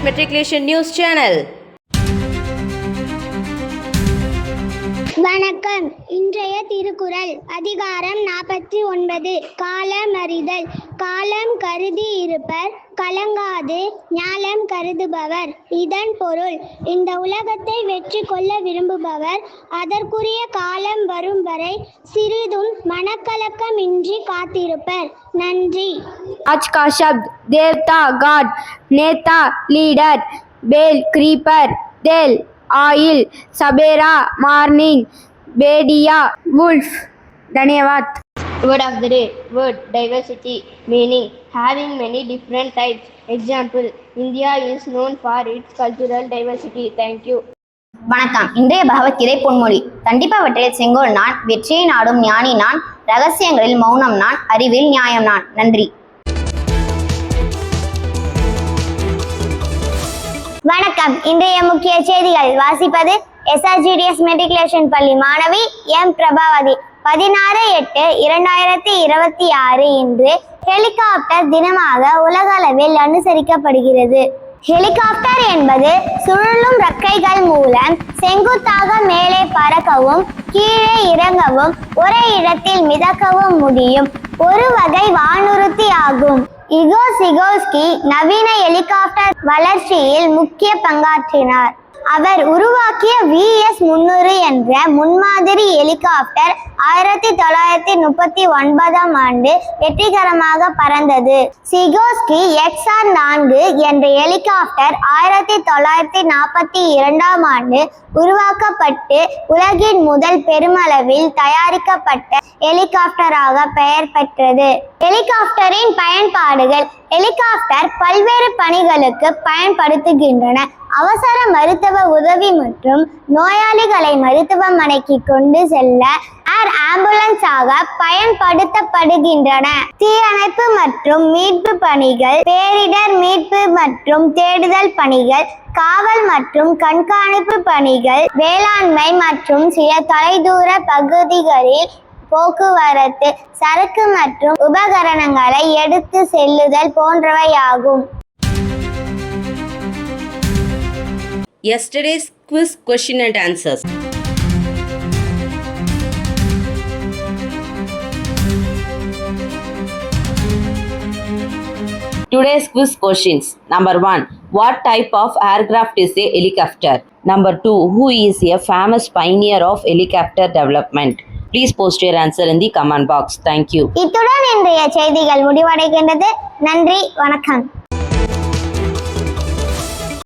Matriculation News Channel. வணக்கம். இன்றைய திருக்குறள் அதிகாரம் 49 காலம் அறிதல். காலம் கருதி இருப்பர் கலங்காது ஞாலம் கருதுபவர். இதன் பொருள், இந்த உலகத்தை வெற்றி கொள்ள விரும்புபவர் அதற்குரிய காலம் வரும் வரை சிறிதும் மனக்கலக்கமின்றி காத்திருப்பர். நன்றி. आज का शब्द देवता गॉड, नेता लीडर, बेल क्रीपर, देल ऑयल, सबेरा मॉर्निंग, बेडिया वुल्फ. धन्यवाद. Word of the day. Word diversity, meaning having many different types. Example, India is known for its cultural diversity. Thank you. வணக்கம். இன்றைய பகவத்கீதை பொன்மொழி. தண்டிப்பவற்றில் செங்கோல் நான், வெற்றியை நாடும் ஞானி நான், ரகசியங்களில் மௌனம் நான், அறிவில் நியாயம் நான். நன்றி. வணக்கம். இன்றைய முக்கிய செய்திகள் வாசிப்பது SRGDS மெட்ரிகுலேஷன் பள்ளி மாணவி M பிரபாவதி. 16/8/2026 இன்று ஹெலிகாப்டர் தினமாக உலக அளவில் அனுசரிக்கப்படுகிறது. ஹெலிகாப்டர் என்பது சுழலும் இறக்கைகள் மூலம் செங்குத்தாக மேலே பறக்கவும் கீழே இறங்கவும் ஒரே இடத்தில் மிதக்கவும் முடியும் ஒரு வகை வானூர்தி ஆகும். இகோர் சிகோர்ஸ்கி நவீன ஹெலிகாப்டர் வளர்ச்சியில் முக்கிய பங்காற்றினார். அவர் உருவாக்கிய VS-300 என்ற முன்மாதிரி ஹெலிகாப்டர் 1939 ஆண்டு வெற்றிகரமாக பறந்தது. சிகோர்ஸ்கி XR-4 என்ற ஹெலிகாப்டர் 1942 ஆண்டு உருவாக்கப்பட்டு உலகின் முதல் பெருமளவில் தயாரிக்கப்பட்ட ஹெலிகாப்டராக பெயர் பெற்றது. ஹெலிகாப்டரின் பயன்பாடுகள். ஹெலிகாப்டர் பல்வேறு பணிகளுக்கு பயன்படுத்துகின்றன. அவசர மருத்துவ உதவி மற்றும் நோயாளிகளை மருத்துவமனைக்கு கொண்டு செல்ல ஏர் ஆம்புலன்ஸ் ஆக பயன்படுத்தப்படுகின்றன. தீயணைப்பு மற்றும் மீட்பு பணிகள், பேரிடர் மீட்பு மற்றும் தேடுதல் பணிகள், காவல் மற்றும் கண்காணிப்பு பணிகள், வேளாண்மை மற்றும் சில தொலைதூர பகுதிகளில் போக்குவரத்து, சரக்கு மற்றும் உபகரணங்களை எடுத்து செல்லுதல் போன்றவையாகும். Yesterday's quiz question and answers. Today's quiz questions. Number 1. What type of aircraft is a helicopter? Number 2. Who is a famous pioneer of helicopter development? Please post your answer in the comment box. Thank you. இத்துடன் இன்றைய செய்திகள் முடிவடைகின்றது. நன்றி, வணக்கம்.